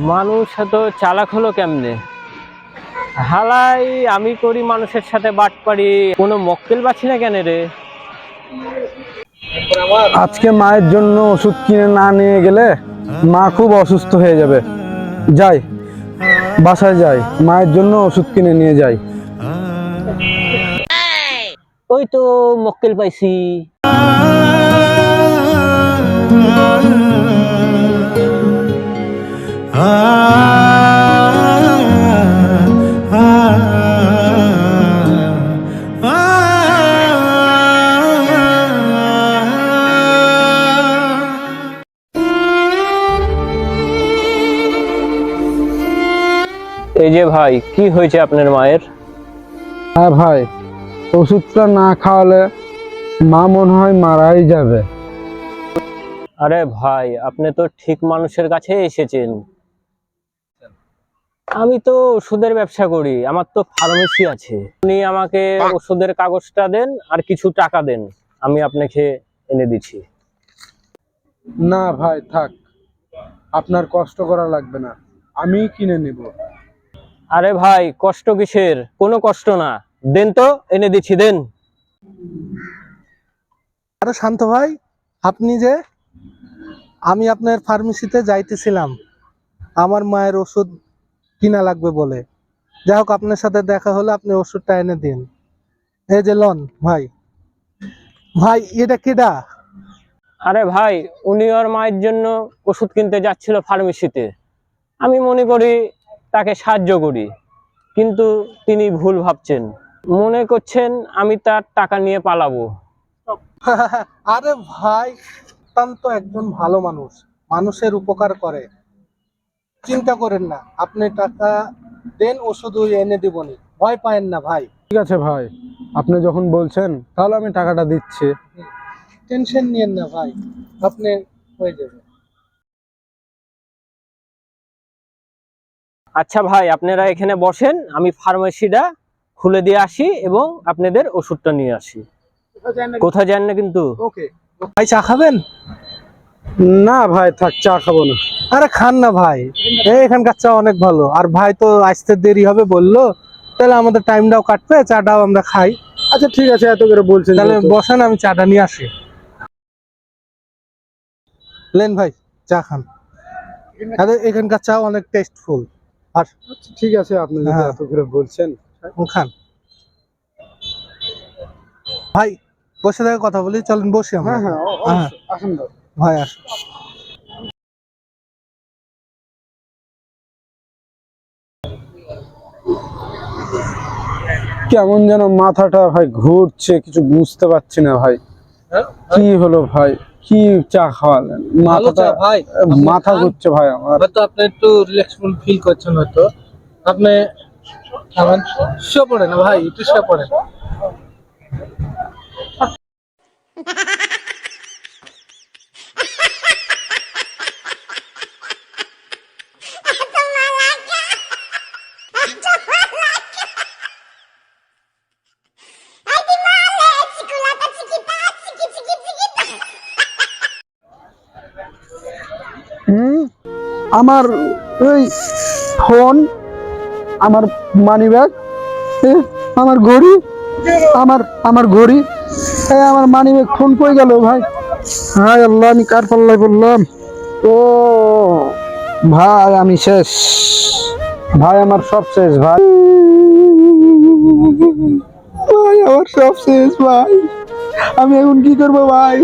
মানুষ এত চালাক হলো কেমনে? হালাই আমি করি মানুষের সাথে বাটপারি, কোনো মক্কেল পাচ্ছি না কেন রে? আজকে মায়ের জন্য ওষুধ কিনে না নিয়ে গেলে মা খুব অসুস্থ হয়ে যাবে। যাই, বাসায় যাই, মায়ের জন্য ওষুধ কিনে নিয়ে যাই। ওই তো মক্কেল পাইছি। এই যে ভাই, কি হয়েছে আপনার মায়ের? হ্যাঁ ভাই, ওষুধটা না খাওয়ালে মা মনে হয় মারাই যাবে। আরে ভাই, আপনি তো ঠিক মানুষের কাছে এসেছেন। আমি তো ওষুধের ব্যবসা করি, আমার তো ফার্মেসি আছে। আপনি আমাকে ওষুধের কাগজটা দেন আর কিছু টাকা দেন, আমি আপনাকে এনে দিচ্ছি। না ভাই থাক, আপনার কষ্ট করা লাগবে না, আমি কিনে নেব। আরে ভাই, কষ্ট কিসের? কোনো কষ্ট না, দেন তো, এনে দিচ্ছি, দেন। আরে শান্ত ভাই, আপনি যে, আমি আপনার ফার্মেসিতে যাইতেছিলাম আমার মায়ের ওষুধ কিনা লাগবে বলে। যাই হোক, আপনার সাথে দেখা হলে আপনি ওষুধটা এনে দিন। এই যে লন ভাই। ভাই এটা কেডা? আরে ভাই, উনি ওর মায়ের জন্য ওষুধ কিনতে যাচ্ছিল ফার্মেসিতে। আমি মনে করি তাকে সাহায্য করি, কিন্তু তিনি ভুল ভাবছেন, মনে করছেন আমি তার টাকা নিয়ে পালাবো। আরে ভাই, অত্যন্ত একজন ভালো মানুষ, মানুষের উপকার করে। চিন্তা করেন না, আপনি টাকা দেন, ওষুধ এনে দিবনি, ভয় পায়েন না ভাই। ঠিক আছে ভাই, আপনি যখন বলছেন তাহলে আমি টাকাটা দিচ্ছি। টেনশন নিয়েন না ভাই, আপনি হয়ে যাবে। আচ্ছা ভাই, আপনারা এখানে বসেন, আমি ফার্মেসিটা খুলে দিয়ে আসি এবং আপনাদের ওষুধটা নিয়ে আসি। কোথায় যান না কিন্তু। ওকে ভাই, চা খাবেন? না ভাই থাক, চা খাবো না। আরে খান না ভাই, এখানকার চা অনেক ভালো। আর ভাই তো আসতে দেরি হবে বললো, তাহলে আমাদের টাইমটাও কাটবে, চাটাও আমরা খাই। আচ্ছা ঠিক আছে, এত করে বলছেন তাহলে যেহেতু। বসেন, আমি চাটা নিয়ে আসি। লেন ভাই, চা খান। আরে এখানকার চা অনেক টেস্টফুল। আর ঠিক আছে, আপনি যদি হ্যাঁ। এত করে বলছেন। খান ভাই, বসে থেকে কথা বলি, চলেন বসি আমরা। হ্যাঁ হ্যাঁ, হ্যাঁ আসুন দাও। ভাই আসুন। কেমন যেন মাথাটা ভাই ঘুরছে, কিছু বুঝতে পারছি না ভাই। কি হলো ভাই, কি চা খাওয়ালেন? মাথাটা ভাই, মাথা ঘুরছে ভাই আমার। হয়তো আপনি একটু রিল্যাক্সফুল ফিল করছেন, হয়তো আপনি খাবেন। শুয়ে পড়েন ভাই, একটু শুয়ে পড়েন। আমার ওই ফোন, আমার মানি ব্যাগ, আমার ঘড়ি, আমার ঘড়ি, আমার মানি ব্যাগ, ফোন কই গেল ভাই? হায় আল্লাহ, আমি কার পাল্লায় পড়লাম? ও ভাই, আমি শেষ ভাই, আমার সব শেষ ভাই। ভাই আমার সব শেষ ভাই, আমি এখন কি করবো ভাই?